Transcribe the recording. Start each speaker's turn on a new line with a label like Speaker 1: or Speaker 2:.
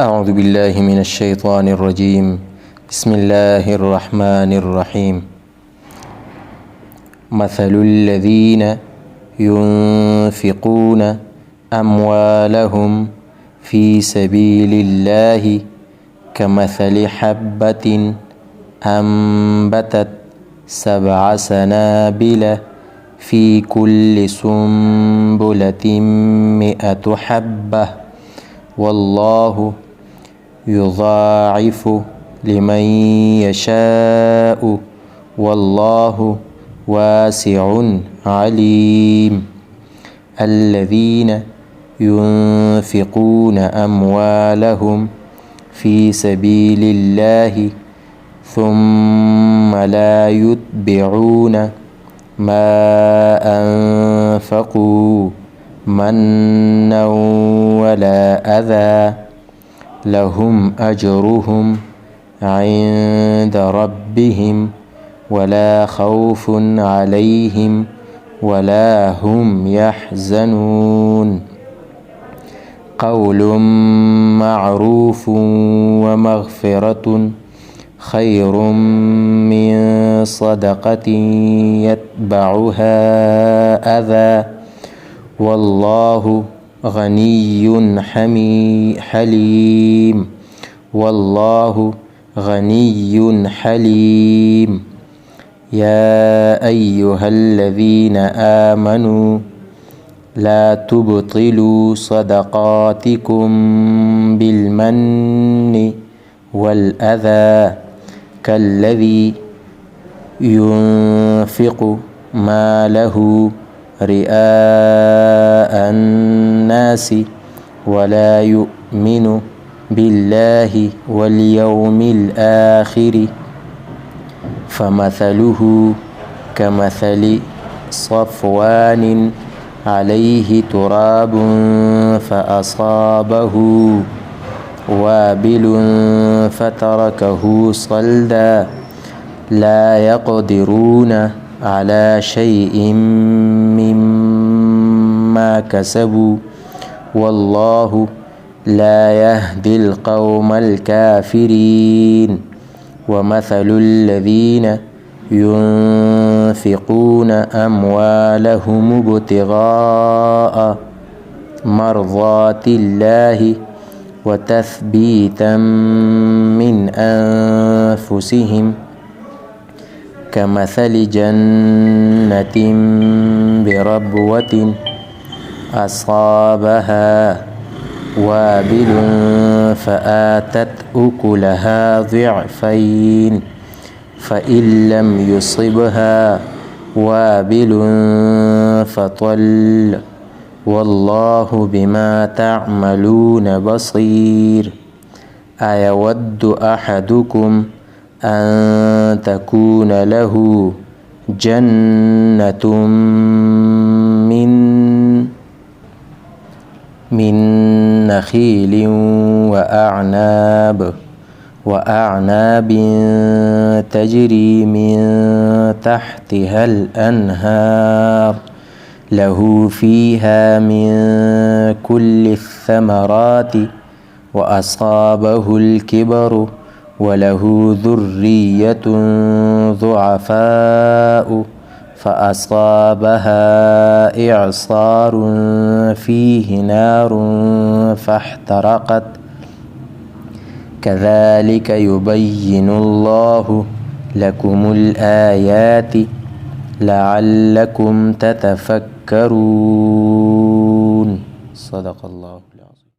Speaker 1: أعوذ بالله من الشيطان الرجيم. بسم الله الرحمن الرحيم. مثل الذين ينفقون أموالهم في سبيل الله كمثل حبة أنبتت 7 سنابل في كل سنبلة 100 حبة والله يضاعف لمن يشاء والله واسع عليم. الذين ينفقون أموالهم في سبيل الله ثم لا يتبعون ما أنفقوا منا ولا أذى لهم أجرهم عند ربهم ولا خوف عليهم ولا هم يحزنون. قول معروف ومغفرة خير من صدقة يتبعها أذى والله غني حليم. والله غني حليم. يا أيها الذين آمنوا لا تبطلوا صدقاتكم بالمن والأذى كالذي ينفق ماله رئاء الناس ولا يؤمن بالله واليوم الآخر فمثله كمثل صفوان عليه تراب فأصابه وابل فتركه صلدا لا يقدرون على شيء مما كسبوا والله لا يهدي القوم الكافرين. ومثل الذين ينفقون أموالهم ابتغاء مرضات الله وتثبيتا من أنفسهم كمثل جنة بربوة أصابها وابل فآتت أكلها ضعفين فإن لم يصبها وابل فطل والله بما تعملون بصير. أيود أحدكم أن تكون له جنة من نخيل وأعناب تجري من تحتها الأنهار له فيها من كل الثمرات وأصابه الكبر وله ذرية ضعفاء فأصابها إعصار فيه نار فاحترقت كذلك يبين الله لكم الآيات لعلكم تتفكرون. صدق الله العظيم.